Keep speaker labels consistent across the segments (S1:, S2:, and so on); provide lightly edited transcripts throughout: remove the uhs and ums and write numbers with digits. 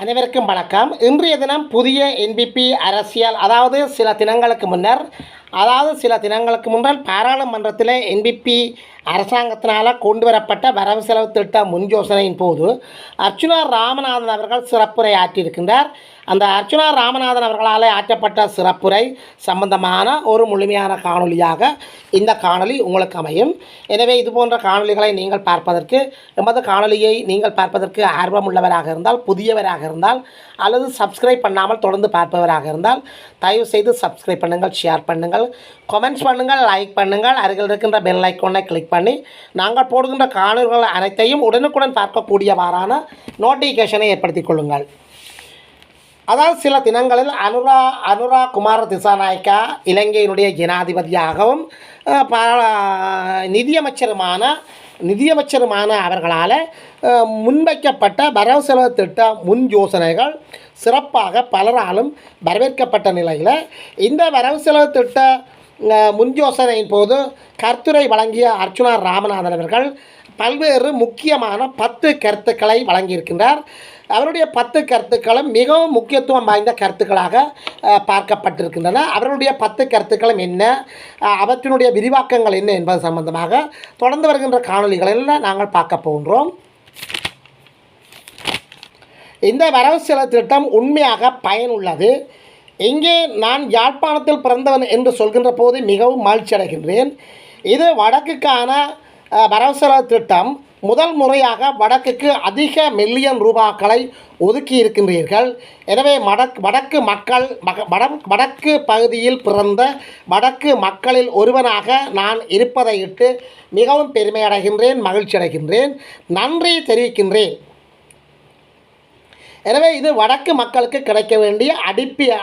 S1: அனைவருக்கும் வணக்கம். இன்றைய தினம் புதிய என்பிபி அரசியல் சில தினங்களுக்கு முன்னால் பாராளுமன்றத்தில் என்பிபி அரசாங்கத்தினால் கொண்டு வரப்பட்ட வரவு செலவு திட்ட முன் யோசனையின் போது அர்ச்சுனா ராமநாதன் அவர்கள் சிறப்புரை ஆற்றியிருக்கின்றார். அந்த அர்ச்சுனா ராமநாதன் அவர்களால் ஆற்றப்பட்ட சிறப்புரை சம்பந்தமான ஒரு முழுமையான காணொலியாக இந்த காணொலி உங்களுக்கு அமையும். எனவே இதுபோன்ற காணொலிகளை நீங்கள் பார்ப்பதற்கு, எமது காணொலியை நீங்கள் பார்ப்பதற்கு ஆர்வம் உள்ளவராக இருந்தால், புதியவராக இருந்தால் அல்லது சப்ஸ்கிரைப் பண்ணாமல் தொடர்ந்து பார்ப்பவராக இருந்தால் தயவு செய்து சப்ஸ்கிரைப் பண்ணுங்கள், ஷேர் பண்ணுங்கள், கமெண்ட்ஸ் பண்ணுங்கள், லைக் பண்ணுங்கள். அருகில் இருக்கின்ற பெல் ஐக்கானை கிளிக் பண்ணி நாங்கள் போடுகின்ற காணொலிகள் அனைத்தையும் உடனுக்குடன் பார்க்கக்கூடியவாறான நோட்டிஃபிகேஷனை ஏற்படுத்திக் கொள்ளுங்கள். அதாவது சில தினங்களில் அனுரா குமார திசாநாயக்கா இலங்கையினுடைய ஜனாதிபதியாகவும் நிதியமைச்சருமான அவர்களால் முன்வைக்கப்பட்ட வரவு செலவு திட்ட முன் யோசனைகள் சிறப்பாக பலராலும் வரவேற்கப்பட்ட நிலையில் இந்த வரவு செலவு திட்ட முன் யோசனையின் போது கருத்துரை வழங்கிய அர்ச்சுனா ராமநாதன் அவர்கள் பல்வேறு முக்கியமான 10 கருத்துக்களை வழங்கியிருக்கின்றார். அவருடைய 10 கருத்துக்களும் மிகவும் முக்கியத்துவம் வாய்ந்த கருத்துக்களாக பார்க்கப்பட்டிருக்கின்றன. அவருடைய 10 கருத்துக்களும் என்ன, அவற்றினுடைய விரிவாக்கங்கள் என்ன என்பது சம்பந்தமாக தொடர்ந்து வருகின்ற காணொலிகளில் நாங்கள் பார்க்க போகின்றோம். இந்த வரவு செலவு திட்டம் உண்மையாக பயனுள்ளது. இங்கே நான் யாழ்ப்பாணத்தில் பிறந்தவன் என்று சொல்கின்ற போது மிகவும் மகிழ்ச்சி அடைகின்றேன். இது வடக்குக்கான வரவு செலவு திட்டம். முதல் முறையாக வடக்குக்கு அதிக மில்லியன் ரூபாக்களை ஒதுக்கி இருக்கின்றீர்கள். எனவே வடக்கு பகுதியில் பிறந்த வடக்கு மக்களில் ஒருவனாக நான் இருப்பதை இட்டு மிகவும் பெருமை அடைகின்றேன், மகிழ்ச்சி அடைகின்றேன், நன்றி தெரிவிக்கின்றேன். எனவே இது வடக்கு மக்களுக்கு கிடைக்க வேண்டிய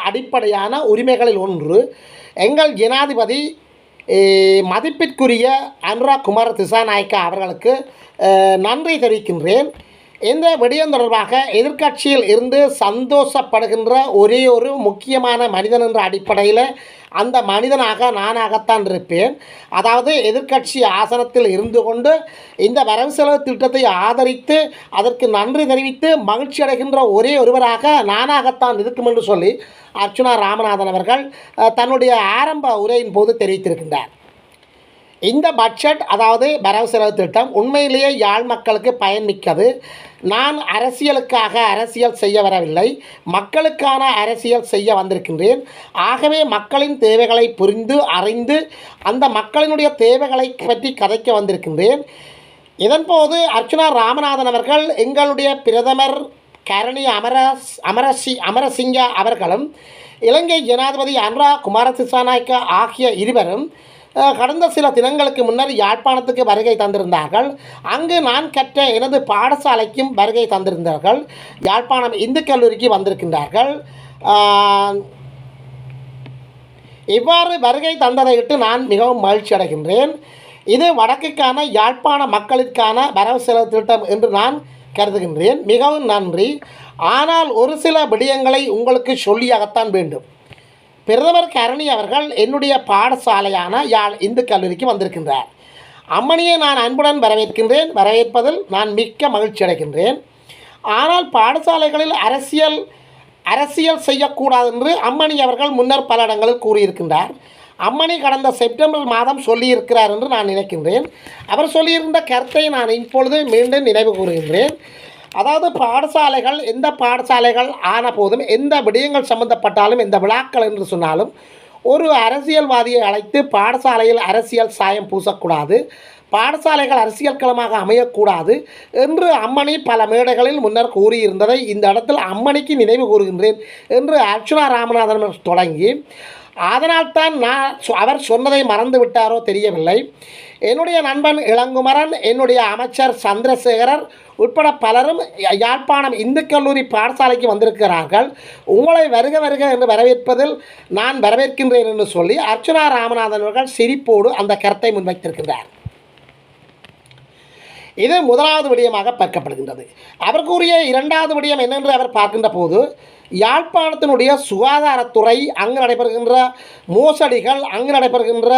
S1: அடிப்படையான உரிமைகளில் ஒன்று. எங்கள் ஜனாதிபதி மதிப்பிற்குரிய அனுரா குமார திசாநாயக்கா அவர்களுக்கு நன்றி தெரிவிக்கின்றேன். இந்த விடயம் தொடர்பாக எதிர்க்கட்சியில் இருந்து சந்தோஷப்படுகின்ற ஒரே ஒரு முக்கியமான மனிதன் என்ற அடிப்படையில் அந்த மனிதனாக நானாகத்தான் இருப்பேன். அதாவது எதிர்க்கட்சி ஆசனத்தில் இருந்து கொண்டு இந்த வரவு செலவு திட்டத்தை ஆதரித்து அதற்கு நன்றி தெரிவித்து மகிழ்ச்சி அடைகின்ற ஒரே ஒருவராக நானாகத்தான் இருக்கும் என்று சொல்லி அர்ச்சுனா ராமநாதன் அவர்கள் தன்னுடைய ஆரம்ப உரையின் போது தெரிவித்திருக்கின்றார். இந்த பட்ஜெட், அதாவது வரவு செலவு திட்டம் உண்மையிலேயே யாழ் மக்களுக்கு பயன்மிக்கது. நான் அரசியலுக்காக அரசியல் செய்ய வரவில்லை, மக்களுக்கான அரசியல் செய்ய வந்திருக்கின்றேன். ஆகவே மக்களின் தேவைகளை புரிந்து அறிந்து அந்த மக்களினுடைய தேவைகளை பற்றி கதைக்க வந்திருக்கின்றேன். இதன்போது அர்ச்சுனா ராமநாதன் அவர்கள் எங்களுடைய பிரதமர் கரணி அமரசிங்க அவர்களும் இலங்கை ஜனாதிபதி அனுரா குமார திசாநாயக்கா ஆகிய இருவரும் கடந்த சில தினங்களுக்கு முன்னர் யாழ்ப்பாணத்துக்கு வருகை தந்திருந்தார்கள். அங்கு நான் கற்ற எனது பாடசாலைக்கும் வருகை தந்திருந்தார்கள். யாழ்ப்பாணம் இந்து கல்லூரிக்கு வந்திருக்கின்றார்கள். இவ்வாறு வருகை தந்ததையிட்டு நான் மிகவும் மகிழ்ச்சி அடைகின்றேன். இது வடக்குக்கான யாழ்ப்பாண மக்களுக்கான வரவு செலவு திட்டம் என்று நான் கருதுகின்றேன். மிகவும் நன்றி. ஆனால் ஒரு சில விடயங்களை உங்களுக்கு சொல்லியாகத்தான் வேண்டும். பிரதமர் கரணி அவர்கள் என்னுடைய பாடசாலையான யாழ் இந்து கல்லூரிக்கு வந்திருக்கின்றார். அம்மணியை நான் அன்புடன் வரவேற்கின்றேன். வரவேற்பதில் நான் மிக்க மகிழ்ச்சி அடைகின்றேன். ஆனால் பாடசாலைகளில் அரசியல் செய்யக்கூடாது என்று அம்மணி அவர்கள் முன்னர் பல இடங்களில் கூறியிருக்கின்றார். அம்மணி கடந்த செப்டம்பர் மாதம் சொல்லியிருக்கிறார் என்று நான் நினைக்கின்றேன். அவர் சொல்லியிருந்த கருத்தை நான் இப்பொழுது மீண்டும் நினைவு கூறுகின்றேன். அதாவது எந்த பாடசாலைகள் ஆன போதும், எந்த விடயங்கள் சம்பந்தப்பட்டாலும், எந்த விழாக்கள் என்று சொன்னாலும் ஒரு அரசியல்வாதியை அழைத்து பாடசாலையில் அரசியல் சாயம் பூசக்கூடாது, பாடசாலைகள் அரசியல் களமாக அமையக்கூடாது என்று அம்மணி பல மேடைகளில் முன்னர் கூறியிருந்ததை இந்த இடத்தில் அம்மணிக்கு நினைவு கூறுகின்றேன் என்று அர்ச்சுனா ராமநாதன் தொடங்கி, அதனால்தான் அவர் சொன்னதை மறந்து விட்டாரோ தெரியவில்லை. என்னுடைய நண்பன் இளங்குமரன், என்னுடைய அமைச்சர் சந்திரசேகரர் உட்பட பலரும் யாழ்ப்பாணம் இந்து கல்லூரி பாடசாலைக்கு வந்திருக்கிறார்கள். உங்களை வருக வருக என்று வரவேற்பதில் நான் வரவேற்கின்றேன் என்று சொல்லி அர்ச்சுனா ராமநாதன் அவர்கள் சிரிப்போடு அந்த கருத்தை முன்வைத்திருக்கின்றார். இது முதலாவது விடயமாக பார்க்கப்படுகின்றது. அவர் கூறிய இரண்டாவது விடயம் என்னென்று அவர் பார்க்கின்ற போது, யாழ்ப்பாணத்தினுடைய சுகாதாரத்துறை, அங்கு நடைபெறுகின்ற மோசடிகள், அங்கு நடைபெறுகின்ற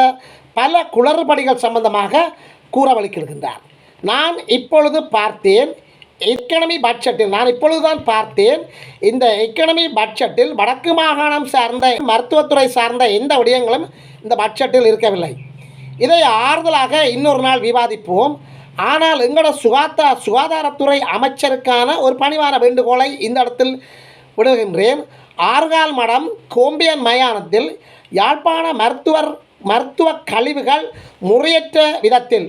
S1: பல குளறுபடிகள் சம்பந்தமாக கூறவளிக்கின்றார். நான் இப்பொழுது பார்த்தேன், எக்கனமி பட்ஜெட்டில் நான் இப்பொழுதுதான் பார்த்தேன். இந்த எக்கனமி பட்ஜெட்டில் வடக்கு மாகாணம் சார்ந்த மருத்துவத்துறை சார்ந்த எந்த விடயங்களும் இந்த பட்ஜெட்டில் இருக்கவில்லை. இதை ஆறுதலாக இன்னொரு நாள் விவாதிப்போம். ஆனால் எங்களோட சுகாதாரத்துறை அமைச்சருக்கான ஒரு பணிவான வேண்டுகோளை இந்த இடத்தில் விடுகின்றேன். ஆறுகால் மடம் கோம்பியன் மயானத்தில் யாழ்ப்பாண மருத்துவ கழிவுகள் முறையற்ற விதத்தில்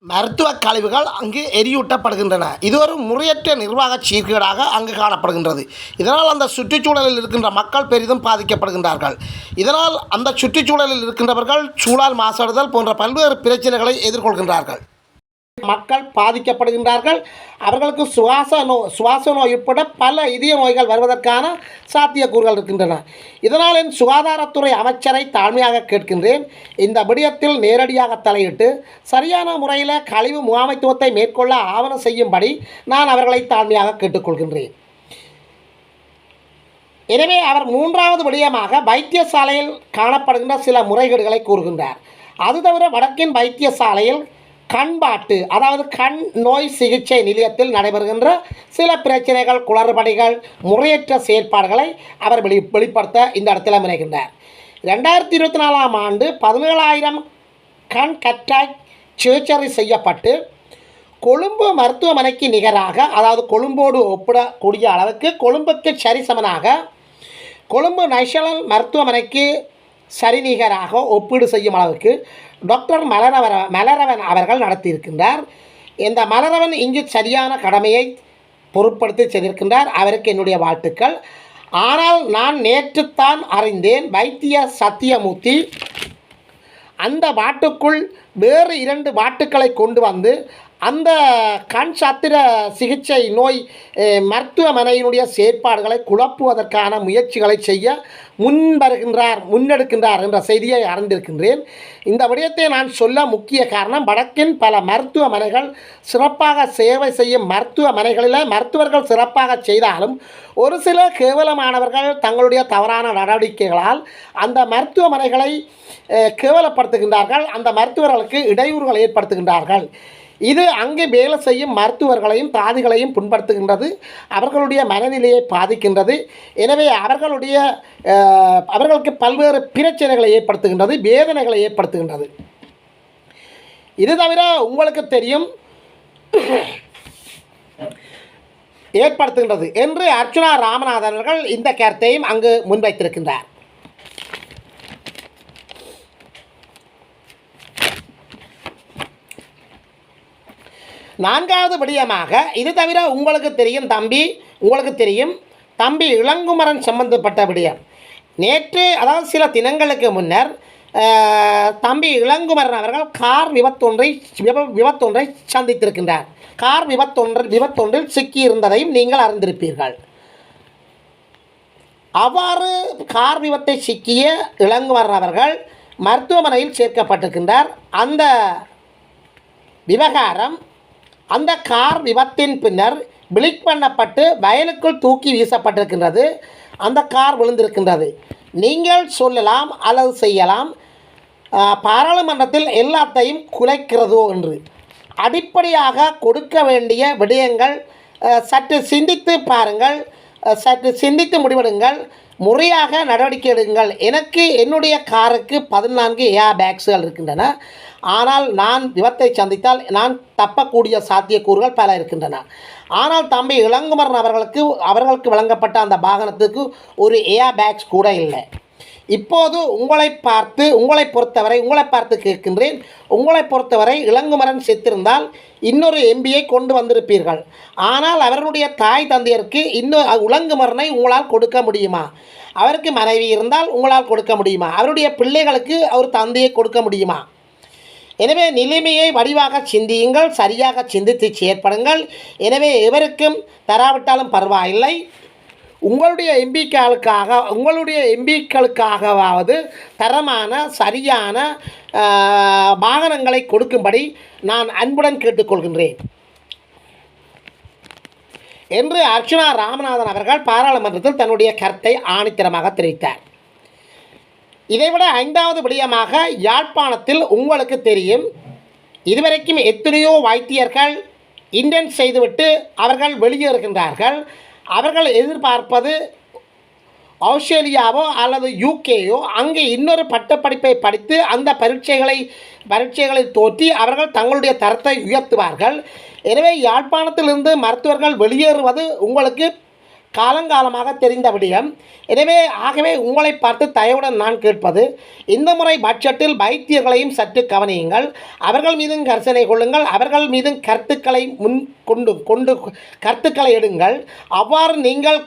S1: மருத்துவ கழிவுகள் அங்கு எரியூட்டப்படுகின்றன. இது ஒரு முறையற்ற நிர்வாக சீர்கேடாக அங்கு காணப்படுகின்றது. இதனால் அந்த சுற்றுச்சூழலில் இருக்கின்ற மக்கள் பெரிதும் பாதிக்கப்படுகின்றார்கள். இதனால் அந்த சுற்றுச்சூழலில் இருக்கின்றவர்கள் சூழல் மாசடைதல் போன்ற பல்வேறு பிரச்சனைகளை எதிர்கொள்கின்றார்கள். மக்கள் பாதிக்கப்படுகின்றார்கள். அவர்களுக்கு சுவாச நோய் உட்பட பல இதய நோய்கள் வருவதற்கான சாத்தியக்கூறுகள் இருக்கின்றன. இதனால் என் சுகாதாரத்துறை அமைச்சரை தாழ்மையாக கேட்கின்றேன், இந்த விடயத்தில் நேரடியாக தலையிட்டு சரியான முறையில் கழிவு முகாமைத்துவத்தை மேற்கொள்ள ஆவணம் செய்யும்படி நான் அவர்களை தாழ்மையாக கேட்டுக்கொள்கின்றேன். எனவே அவர் மூன்றாவது விடயமாக வைத்தியசாலையில் காணப்படுகின்ற சில முறைகேடுகளை கூறுகின்றார். அது தவிர வடக்கின் வைத்தியசாலையில் கண்பாட்டு அதாவது கண் நோய் சிகிச்சை நிலையத்தில் நடைபெறுகின்ற சில பிரச்சனைகள், குளறுபடிகள், முறையற்ற செயற்பாடுகளை அவர் வெளிப்படுத்த இந்த இடத்துல முனைகின்றார். 2024ஆம் ஆண்டு 17,000 கண் கட்டாய் சர்ஜரி செய்யப்பட்டு கொழும்பு மருத்துவமனைக்கு நிகராக, அதாவது கொழும்போடு ஒப்பிடக்கூடிய அளவுக்கு கொழும்புக்கு சரிசமனாக கொழும்பு நேஷனல் மருத்துவமனைக்கு சரிநிகராக ஒப்பீடு செய்யும் அளவுக்கு டாக்டர் மலரவன் அவர்கள் நடத்தியிருக்கின்றார். இந்த மலரவன் இங்கு சரியான கடமையை பொருட்படுத்தி செய்திருக்கின்றார். அவருக்கு என்னுடைய வாழ்த்துக்கள். ஆனால் நான் நேற்றுத்தான் அறிந்தேன், வைத்திய சத்தியமூர்த்தி அந்த வாட்டுக்குள் வேறு 2 வாட்டுக்களை கொண்டு வந்து அந்த கண் சத்திர சிகிச்சை நோய் மருத்துவமனையினுடைய செயற்பாடுகளை குழப்புவதற்கான முயற்சிகளை செய்ய முன்னெடுக்கின்றார் என்ற செய்தியை அறிந்திருக்கின்றேன். இந்த விடயத்தை நான் சொல்ல முக்கிய காரணம், வடக்கின் பல மருத்துவமனைகள் சிறப்பாக சேவை செய்யும் மருத்துவமனைகளில் மருத்துவர்கள் சிறப்பாக செய்தாலும் ஒரு சில கேவலமானவர்கள் தங்களுடைய தவறான நடவடிக்கைகளால் அந்த மருத்துவமனைகளை கேவலப்படுத்துகின்றார்கள், அந்த மருத்துவர்களுக்கு இடையூறுகள் ஏற்படுத்துகின்றார்கள். இது அங்கே வேலை செய்யும் மருத்துவர்களையும் தாதிகளையும் புண்படுத்துகின்றது, அவர்களுடைய மனநிலையை பாதிக்கின்றது. எனவே அவர்களுக்கு பல்வேறு பிரச்சனைகளை ஏற்படுத்துகின்றது, வேதனைகளை ஏற்படுத்துகின்றது. இது தவிர உங்களுக்கு தெரியும் ஏற்படுத்துகின்றது என்று அர்ச்சுனா ராமநாதன் அவர்கள் இந்த கருத்தையும் அங்கு முன்வைத்திருக்கின்றார். நான்காவது விடயமாக, இது தவிர உங்களுக்கு தெரியும் தம்பி இளங்குமரன் சம்பந்தப்பட்ட விடயம். நேற்று, அதாவது சில தினங்களுக்கு முன்னர் தம்பி இளங்குமரன் அவர்கள் கார் விபத்தொன்றை சந்தித்திருக்கின்றார். கார் விபத்தொன்றில் சிக்கியிருந்ததையும் நீங்கள் அறிந்திருப்பீர்கள். அவ்வாறு கார் விபத்தை சிக்கிய இளங்குமரன் அவர்கள் மருத்துவமனையில் சேர்க்கப்பட்டிருக்கின்றார். அந்த விவகாரம், அந்த கார் விபத்தின் பின்னர் பிளிக் பண்ணப்பட்டு வயலுக்குள் தூக்கி வீசப்பட்டிருக்கின்றது. அந்த கார் விழுந்திருக்கின்றது. நீங்கள் சொல்லலாம் அல்லது செய்யலாம், பாராளுமன்றத்தில் எல்லாத்தையும் குலைக்கிறதோ என்று. அடிப்படையாக கொடுக்க வேண்டிய விடயங்கள் சற்று சிந்தித்து பாருங்கள், சற்று சிந்தித்து முடிவெடுங்கள், முறையாக நடவடிக்கை எடுங்கள். எனக்கு என்னுடைய காருக்கு 14 ஏர் பேக்ஸுகள் இருக்கின்றன. ஆனால் நான் விபத்தை சந்தித்தால் நான் தப்பக்கூடிய சாத்தியக்கூறுகள் பல இருக்கின்றன. ஆனால் தம்பி இளங்குமரன் அவர்களுக்கு வழங்கப்பட்ட அந்த வாகனத்துக்கு ஒரு ஏர் பேக்ஸ் கூட இல்லை. இப்போது உங்களை பார்த்து கேட்கின்றேன், உங்களை பொறுத்தவரை இளங்குமரன் செத்திருந்தால் இன்னொரு எம்பியை கொண்டு வந்திருப்பீர்கள். ஆனால் அவர்களுடைய தாய் தந்தையருக்கு இளங்குமரனை உங்களால் கொடுக்க முடியுமா? அவருக்கு மனைவி இருந்தால் உங்களால் கொடுக்க முடியுமா? அவருடைய பிள்ளைகளுக்கு அவர் தந்தையை கொடுக்க முடியுமா? எனவே நிலைமையை வடிவாக சிந்தியுங்கள், சரியாக சிந்தித்து செயற்படுங்கள். எனவே எவருக்கும் தராவிட்டாலும் பரவாயில்லை, உங்களுடைய எம்பிக்களுக்காகவாவது தரமான சரியான வாகனங்களை கொடுக்கும்படி நான் அன்புடன் கேட்டுக்கொள்கின்றேன் என்று அர்ச்சுனா ராமநாதன் அவர்கள் பாராளுமன்றத்தில் தன்னுடைய கருத்தை ஆணித்தரமாக தெரிவித்தார். இதைவிட 5வது விடயமாக, யாழ்ப்பாணத்தில் உங்களுக்கு தெரியும் இதுவரைக்கும் எத்தனையோ வைத்தியர்கள் இன்டென்ட் செய்துவிட்டு அவர்கள் வெளியேறுகின்றார்கள். அவர்கள் எதிர்பார்ப்பது ஆஸ்திரேலியாவோ அல்லது யூகேயோ அங்கே இன்னொரு பட்டப்படிப்பை படித்து அந்த பரீட்சைகளை தோற்றி அவர்கள் தங்களுடைய தரத்தை உயர்த்துவார்கள். எனவே யாழ்ப்பாணத்திலிருந்து மருத்துவர்கள் வெளியேறுவது உங்களுக்கு காலங்காலமாக தெரிந்த விடயம். ஆகவே உங்களை பார்த்து தயவுடன் நான் கேட்பது, இந்த முறை பட்ஜெட்டில் வைத்தியர்களையும் சற்று கவனியுங்கள். அவர்கள் மீதும் கரிசனை கொள்ளுங்கள். அவர்கள் மீதும் கருத்துக்களை கருத்துக்களை எடுங்கள். அவ்வாறு நீங்கள்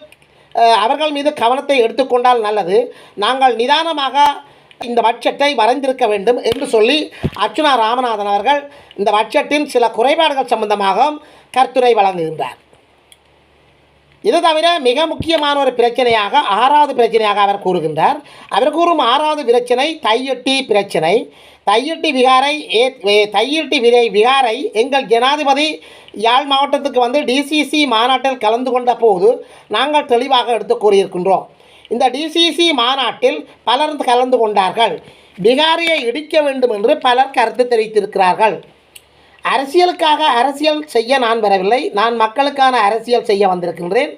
S1: அவர்கள் மீது கவனத்தை எடுத்துக்கொண்டால் நல்லது. நாங்கள் நிதானமாக இந்த பட்ஜெட்டை வரைந்திருக்க வேண்டும் என்று சொல்லி அர்ச்சுனா ராமநாதன் அவர்கள் இந்த பட்ஜெட்டின் சில குறைபாடுகள் சம்பந்தமாக கருத்துரை வழங்குகின்றார். இது தவிர மிக முக்கியமான ஒரு பிரச்சனையாக 6வது பிரச்சனையாக அவர் கூறுகின்றார். அவர் கூறும் 6வது பிரச்சனை தையொட்டி பிரச்சனை. தையொட்டி விகாரை எங்கள் ஜனாதிபதி யாழ் மாவட்டத்துக்கு வந்து டிசிசி மாநாட்டில் கலந்து கொண்ட போது நாங்கள் தெளிவாக எடுத்து கூறியிருக்கின்றோம். இந்த டிசிசி மாநாட்டில் பலர் கலந்து கொண்டார்கள். விகாரியை இடிக்க வேண்டும் என்று பலர் கருத்து தெரிவித்திருக்கிறார்கள். அரசியலுக்காக அரசியல் செய்ய நான் வரவில்லை. நான் மக்களுக்கான அரசியல் செய்ய வந்திருக்கின்றேன்.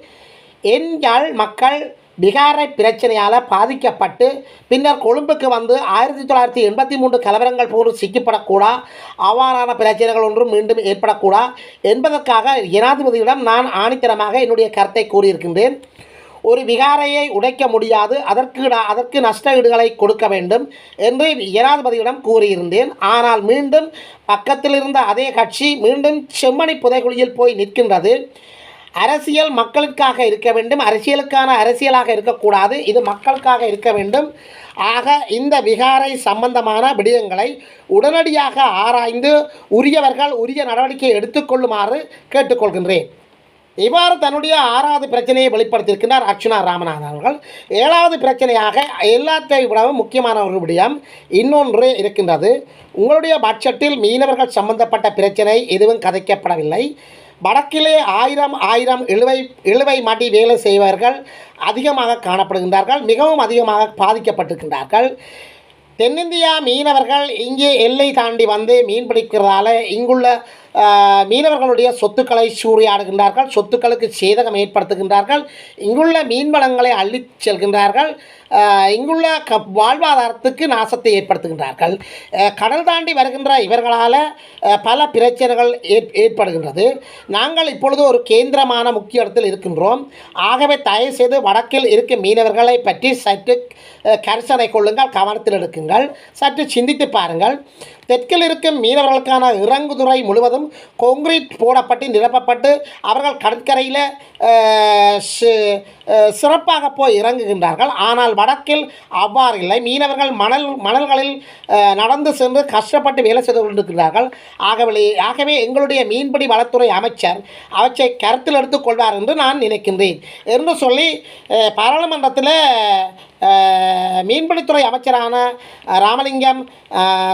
S1: என் யாழ் மக்கள் விகாரை பிரச்சனையால் பாதிக்கப்பட்டு பின்னர் கொழும்புக்கு வந்து 1983 கலவரங்கள் போன்று சிக்கப்படக்கூடா, அவ்வாறான பிரச்சனைகள் ஒன்றும் மீண்டும் ஏற்படக்கூடா என்பதற்காக ஜனாதிபதியிடம் நான் என்னுடைய கருத்தை கூறியிருக்கின்றேன். ஒரு விகாரையை உடைக்க முடியாது, அதற்கு நஷ்ட ஈடுகளை கொடுக்க வேண்டும் என்று ஜனாதிபதியிடம் கூறியிருந்தேன். ஆனால் மீண்டும் பக்கத்தில் இருந்த அதே கட்சி மீண்டும் செம்மணி புதைகுழியில் போய் நிற்கின்றது. அரசியல் மக்களுக்காக இருக்க வேண்டும், அரசியலுக்கான அரசியலாக இருக்கக்கூடாது, இது மக்களுக்காக இருக்க வேண்டும். ஆக இந்த விகாரை சம்பந்தமான விடயங்களை உடனடியாக ஆராய்ந்து உரியவர்கள் உரிய நடவடிக்கை எடுத்துக்கொள்ளுமாறு கேட்டுக்கொள்கின்றேன். இவ்வாறு தன்னுடைய 6வது பிரச்சனையை வெளிப்படுத்தியிருக்கின்றார் அர்ச்சுனா ராமநாதன் அவர்கள். 7வது பிரச்சனையாக எல்லாத்தை விடவும் முக்கியமான ஒரு விடயம் இன்னொன்று இருக்கின்றது. உங்களுடைய பட்ஜெட்டில் மீனவர்கள் சம்பந்தப்பட்ட பிரச்சனை எதுவும் கதைக்கப்படவில்லை. வடக்கிலே 1000 இழுவை மாட்டி வேலை செய்வர்கள் அதிகமாக காணப்படுகின்றார்கள், மிகவும் அதிகமாக பாதிக்கப்பட்டிருக்கின்றார்கள். தென்னிந்தியா மீனவர்கள் இங்கே எல்லை தாண்டி வந்து மீன் பிடிக்கிறதால இங்குள்ள மீனவர்களுடைய சொத்துக்களை சூறையாடுகின்றார்கள், சொத்துக்களுக்கு சேதகம் ஏற்படுத்துகின்றார்கள், இங்குள்ள மீன் வளங்களை அள்ளிச் செல்கின்றார்கள், இங்குள்ள வாழ்வாதாரத்துக்கு நாசத்தை ஏற்படுத்துகின்றார்கள். கடல் தாண்டி வருகின்ற இவர்களால் பல பிரச்சனைகள் ஏற்படுகின்றது. நாங்கள் இப்பொழுது ஒரு கேந்திரமான முக்கிய இடத்தில் இருக்கின்றோம். ஆகவே தயவுசெய்து வடக்கில் இருக்கும் மீனவர்களை பற்றி சற்று கரிசனை கொள்ளுங்கள், கவனத்தில் எடுக்குங்கள், சற்று சிந்தித்து பாருங்கள். தெற்கில் இருக்கும் மீனவர்களுக்கான இறங்குதுறை முழுவதும் கான்கிரீட் போடப்பட்டு நிரப்பப்பட்டு அவர்கள் கடற்கரையில் சிறப்பாக போய் இறங்குகின்றார்கள். ஆனால் வடக்கில் அவ்வாறு இல்லை. மீனவர்கள் மணல்களில் நடந்து சென்று கஷ்டப்பட்டு வேலை செய்து கொண்டிருக்கிறார்கள். ஆகவே எங்களுடைய மீன்பிடி வளத்துறை அமைச்சர் அவற்றை கருத்தில் எடுத்துக்கொள்வார் என்று நான் நினைக்கின்றேன் என்று சொல்லி பாராளுமன்றத்தில் மீன்பிடித்துறை அமைச்சரான ராமலிங்கம்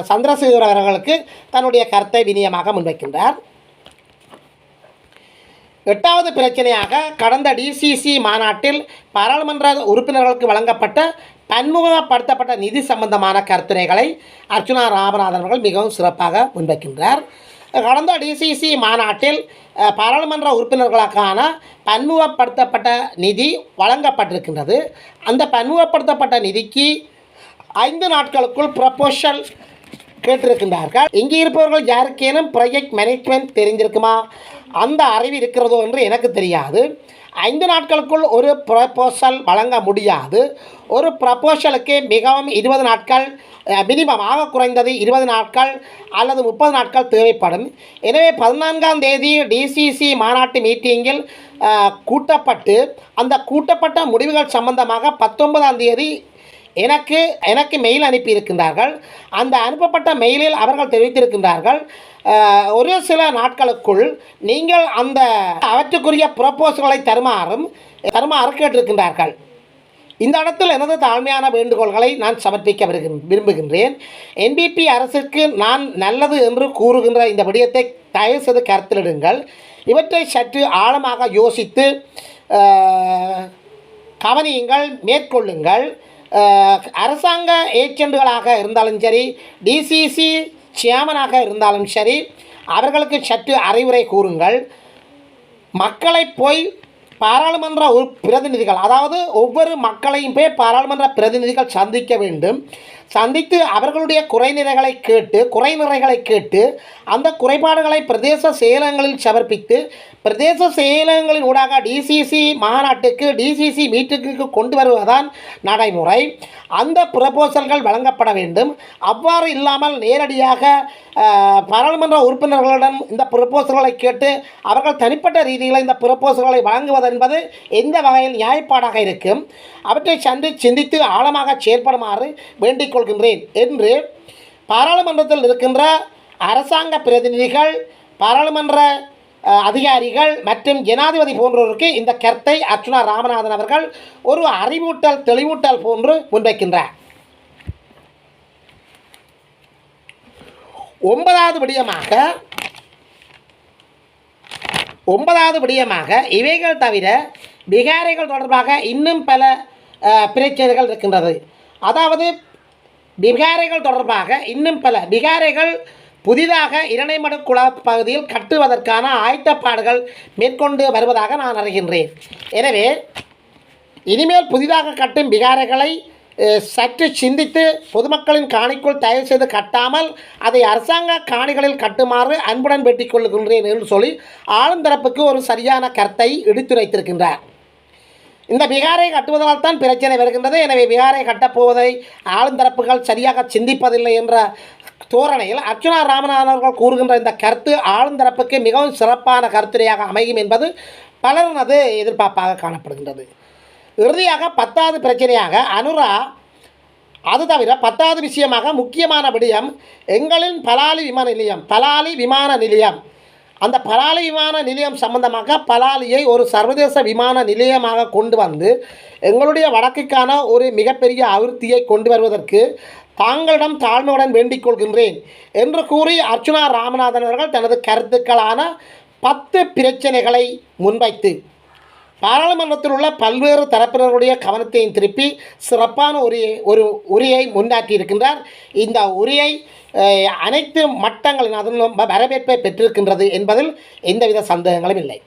S1: சந்திரசேகர் அவர்களுக்கு தன்னுடைய கருத்தை விநியமாக முன்வைக்கின்றார். 8வது பிரச்சனையாக கடந்த டிசிசி மாநாட்டில் பாராளுமன்ற உறுப்பினர்களுக்கு வழங்கப்பட்ட பன்முகப்படுத்தப்பட்ட நிதி சம்பந்தமான கருத்துரைகளை அர்ச்சுனா ராமநாதன் அவர்கள் மிகவும் சிறப்பாக முன்வைக்கின்றார். கடந்த டிசிசி மாநாட்டில் பாராளுமன்ற உறுப்பினர்களுக்கான பன்முகப்படுத்தப்பட்ட நிதி வழங்கப்பட்டிருக்கின்றது. அந்த பன்முகப்படுத்தப்பட்ட நிதிக்கு 5 நாட்களுக்குள் ப்ரப்போசல் கேட்டிருக்கின்றார்கள். இங்கே இருப்பவர்கள் யாருக்கேனும் ப்ராஜெக்ட் மேனேஜ்மெண்ட் தெரிஞ்சிருக்குமா, அந்த அறிவு இருக்கிறதோ என்று எனக்கு தெரியாது. 5 நாட்களுக்குள் ஒரு ப்ரப்போசல் வழங்க முடியாது. ஒரு ப்ரப்போசலுக்கு மிகவும் 20 நாட்கள், மினிமமாக குறைந்தது 20 நாட்கள் அல்லது 30 நாட்கள் தேவைப்படும். எனவே 14ஆம் தேதி டிசிசி மாநாட்டு மீட்டிங்கில் கூட்டப்பட்டு அந்த கூட்டப்பட்ட முடிவுகள் சம்பந்தமாக 19ஆம் தேதி எனக்கு மெயில் அனுப்பியிருக்கின்றார்கள். அந்த அனுப்பப்பட்ட மெயிலில் அவர்கள் தெரிவித்திருக்கின்றார்கள், ஒரு சில நாட்களுக்குள் நீங்கள் அவற்றுக்குரிய ப்ரப்போசல்களை தருமாறு கேட்டிருக்கின்றார்கள். இந்த இடத்தில் எனது தாழ்மையான வேண்டுகோள்களை நான் சமர்ப்பிக்க விரும்புகின்றேன். என்பிபி அரசுக்கு நான் நல்லது என்று கூறுகின்ற இந்த விடயத்தை தயவு செய்து கருத்திலிடுங்கள். இவற்றை சற்று ஆழமாக யோசித்து கவனியுங்கள், மேற்கொள்ளுங்கள். அரசாங்க ஏஜெண்டுகளாக இருந்தாலும் சரி, டிசிசி சேர்மனாக இருந்தாலும் சரி, அவர்களுக்கு சற்று அறிவுரை கூறுங்கள். மக்களை போய் பாராளுமன்ற பிரதிநிதிகள், அதாவது ஒவ்வொரு மக்களையும் போய் பாராளுமன்ற பிரதிநிதிகள் சந்திக்க வேண்டும். சந்தித்து அவர்களுடைய குறைநிறைகளை கேட்டு அந்த குறைபாடுகளை பிரதேச செயலகங்களில் சமர்ப்பித்து பிரதேச செயலகங்களின் ஊடாக டிசிசி மாநாட்டுக்கு டிசிசி மீட்டுக்கு கொண்டு வருவதுதான் நடைமுறை. அந்த ப்ரப்போசல்கள் வழங்கப்பட வேண்டும். அவ்வாறு இல்லாமல் நேரடியாக பாராளுமன்ற உறுப்பினர்களிடம் இந்த ப்ரப்போசல்களை கேட்டு அவர்கள் தனிப்பட்ட ரீதியில் இந்த ப்ரப்போசல்களை வழங்குவது என்பது எந்த வகையில் நியாயப்பாடாக இருக்கும். அவற்றை சிந்தித்து ஆழமாக செயல்படுமாறு வேண்டிக் கொள்கின்றேன் என்று பாராளுமன்றத்தில் இருக்கின்ற அரசாங்க பிரதிநிதிகள், பாராளுமன்ற அதிகாரிகள் மற்றும் ஜனாதிபதி போன்றோருக்கு இந்த கருத்தை அர்ச்சுனா ராமநாதன் அவர்கள் ஒரு அறிவூட்டல் தெளிவூட்டல் போன்று முன்வைக்கின்றார். 9வது விடயமாக இவைகள் தவிர பிகாரிகள் தொடர்பாக இன்னும் பல பிரச்சனைகள் இருக்கின்றது. அதாவது பிகாரிகள் தொடர்பாக இன்னும் பல பிகாரிகள் புதிதாக இரணைமடு குள பகுதியில் கட்டுவதற்கான ஆயத்தப்பாடுகள் மேற்கொண்டு வருவதாக நான் அறிகின்றேன். எனவே இனிமேல் புதிதாக கட்டும் பிகாரிகளை சற்று சிந்தித்து பொதுமக்களின் காணிக்குள் தயவு செய்து கட்டாமல் அதை அரசாங்க காணிகளில் கட்டுமாறு அன்புடன் வேண்டிக் கொள்கின்றேன் என்று சொல்லி ஆளுந்தரப்புக்கு ஒரு சரியான கருத்தை எடுத்துரைத்திருக்கின்றார். இந்த பிகாரை கட்டுவதால் தான் பிரச்சனை வருகின்றது. எனவே பிகாரை கட்டப்போவதை ஆளுந்தரப்புகள் சரியாக சிந்திப்பதில்லை என்ற தோரணையில் அர்ச்சுனா ராமநாதன் அவர்கள் கூறுகின்ற இந்த கருத்து ஆளுந்தரப்புக்கு மிகவும் சிறப்பான கருத்துரையாக அமையும் என்பது பலரது எதிர்பார்ப்பாக காணப்படுகின்றது. இறுதியாக 10வது பிரச்சனையாக அனுரா, அது தவிர 10வது விஷயமாக முக்கியமான விடயம் எங்களின் பலாலி விமான நிலையம் அந்த பலாலி விமான நிலையம் சம்பந்தமாக பலாலியை ஒரு சர்வதேச விமான நிலையமாக கொண்டு வந்து எங்களுடைய வடக்குக்கான ஒரு மிகப்பெரிய அபிவிருத்தியை கொண்டு வருவதற்கு தாங்களிடம் தாழ்மையுடன் வேண்டிக் கொள்கின்றேன் என்று கூறி அர்ச்சுனா ராமநாதன் அவர்கள் தனது கருத்துக்களான 10 பிரச்சனைகளை முன்வைத்து பாராளுமன்றத்தில் உள்ள பல்வேறு தரப்பினருடைய கவனத்தையும் திருப்பி சிறப்பான ஒரு உரையை முன்னாற்றியிருக்கின்றார். இந்த உரையை அனைத்து மட்டங்களின் அதன் வரவேற்பை பெற்றிருக்கின்றது என்பதில் எந்தவித சந்தேகங்களும் இல்லை.